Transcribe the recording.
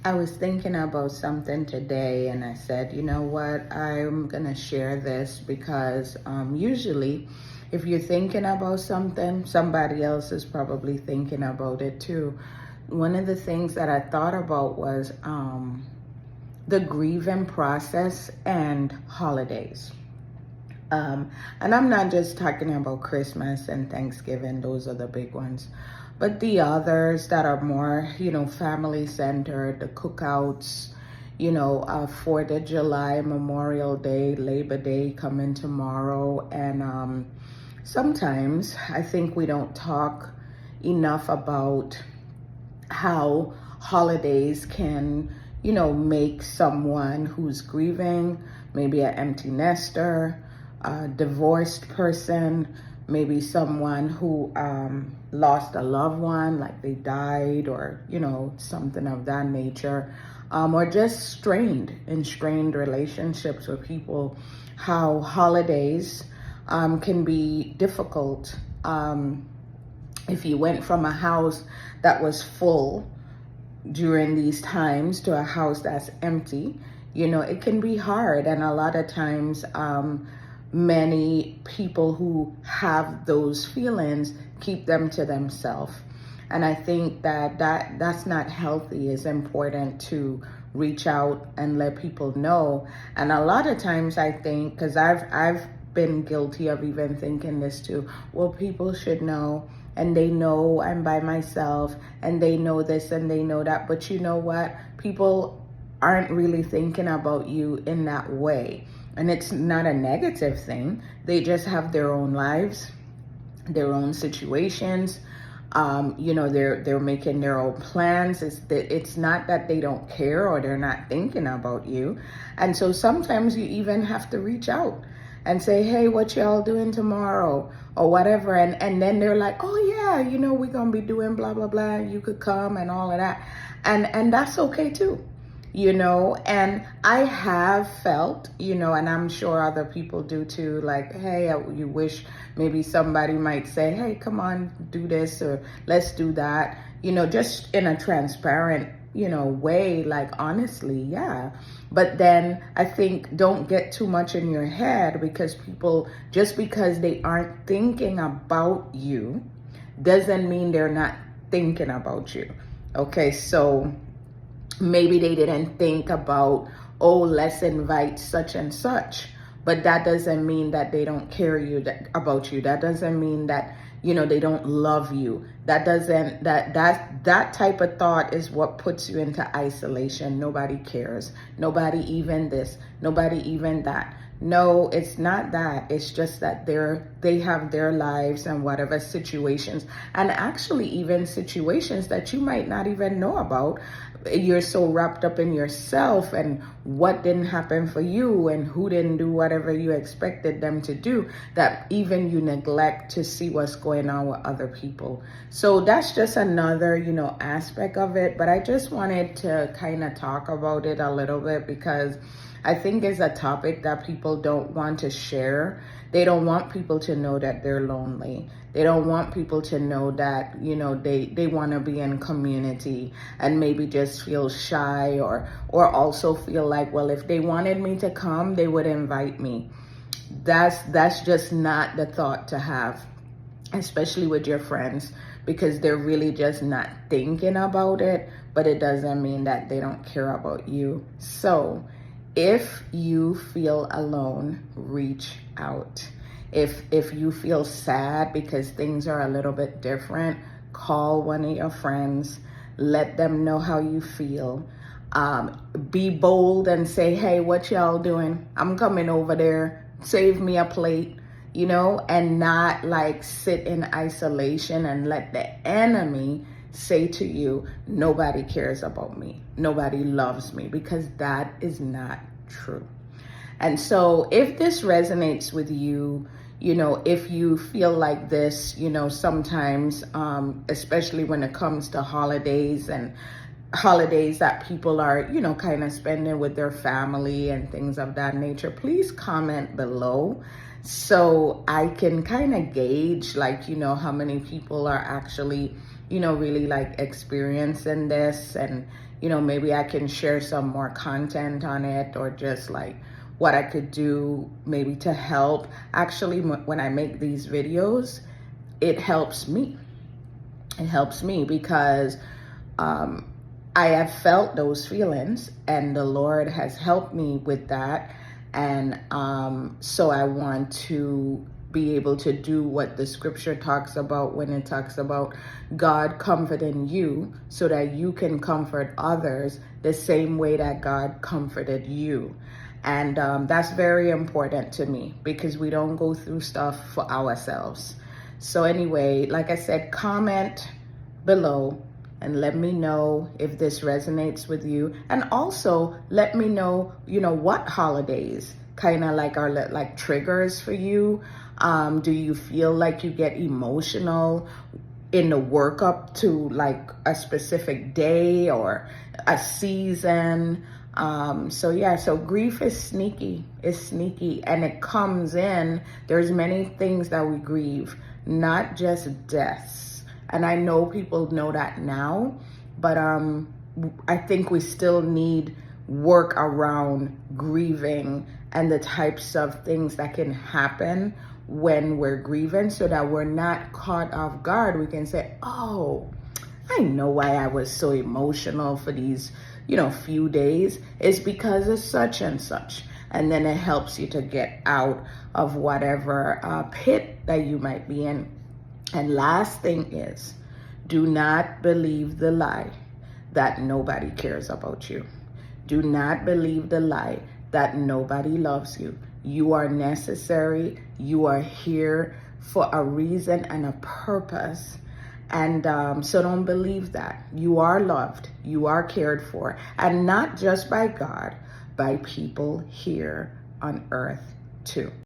I was thinking about something today and I said, you know what, I'm going to share this because usually if you're thinking about something, somebody else is probably thinking about it too. One of the things that I thought about was the grieving process and holidays. And I'm not just talking about Christmas and Thanksgiving, those are the big ones, but the others that are more, family centered, the cookouts, 4th of July, Memorial Day, Labor Day coming tomorrow. And sometimes I think we don't talk enough about how holidays can, make someone who's grieving, maybe an empty nester, a divorced person, maybe someone who lost a loved one, like they died, or something of that nature, or just strained relationships with people. How holidays can be difficult. If you went from a house that was full during these times to a house that's empty, it can be hard. And a lot of times, many people who have those feelings keep them to themselves. And I think that's not healthy. It's important to reach out and let people know. And a lot of times I think, because I've been guilty of even thinking this too, well, people should know, and they know I'm by myself, and they know this and they know that. But you know what? People aren't really thinking about you in that way. And it's not a negative thing. They just have their own lives, their own situations. They're making their own plans. It's not that they don't care or they're not thinking about you. And so sometimes you even have to reach out and say, hey, what y'all doing tomorrow or whatever. And then they're like, oh yeah, we're going to be doing blah, blah, blah. You could come and all of that. And that's okay too. And I have felt, and I'm sure other people do too, like, hey, you wish maybe somebody might say, hey, come on, do this, or let's do that, just in a transparent, way, like, honestly, yeah. But then I think don't get too much in your head, because people, just because they aren't thinking about you, doesn't mean they're not thinking about you. Okay, so maybe they didn't think about, oh, let's invite such and such, but that doesn't mean that they don't care about you. That doesn't mean that, they don't love you. That type of thought is what puts you into isolation. Nobody cares. Nobody even this, nobody even that. No, it's not that. It's just that they have their lives and whatever situations, and actually even situations that you might not even know about. You're so wrapped up in yourself and what didn't happen for you and who didn't do whatever you expected them to do, that even you neglect to see what's going on with other people. So that's just another, aspect of it. But I just wanted to kind of talk about it a little bit, because I think it's a topic that people don't want to share. They don't want people to know that they're lonely. They don't want people to know that, they want to be in community and maybe just feel shy, or also feel like, well, if they wanted me to come, they would invite me. That's just not the thought to have, especially with your friends, because they're really just not thinking about it. But it doesn't mean that they don't care about you. So if you feel alone, reach out. If you feel sad because things are a little bit different, call one of your friends, let them know how you feel. Be bold and say, hey, what y'all doing? I'm coming over there. Save me a plate, and not like sit in isolation and let the enemy say to you, nobody cares about me, nobody loves me, because that is not true. And so if this resonates with you, if you feel like this, sometimes, especially when it comes to holidays and holidays that people are, kind of spending with their family and things of that nature, please comment below so I can kind of gauge, like, how many people are actually really like experiencing this, and maybe I can share some more content on it, or just like what I could do maybe to help. Actually, when I make these videos, it helps me. It helps me because I have felt those feelings, and the Lord has helped me with that. And so I want to be able to do what the scripture talks about when it talks about God comforting you, so that you can comfort others the same way that God comforted you. And that's very important to me, because we don't go through stuff for ourselves. So anyway, like I said, comment below and let me know if this resonates with you. And also let me know, what holidays kind of like are like triggers for you. Do you feel like you get emotional in the work up to like a specific day or a season? So grief is sneaky. It's sneaky, and it comes in. There's many things that we grieve, not just deaths. And I know people know that now, but I think we still need work around grieving and the types of things that can happen when we're grieving, so that we're not caught off guard. We can say, oh, I know why I was so emotional for these, few days. It's because of such and such. And then it helps you to get out of whatever pit that you might be in. And last thing is, do not believe the lie that nobody cares about you. Do not believe the lie that nobody loves you. You are necessary. You are here for a reason and a purpose. And so don't believe that. You are loved. You are cared for. And not just by God, by people here on earth too.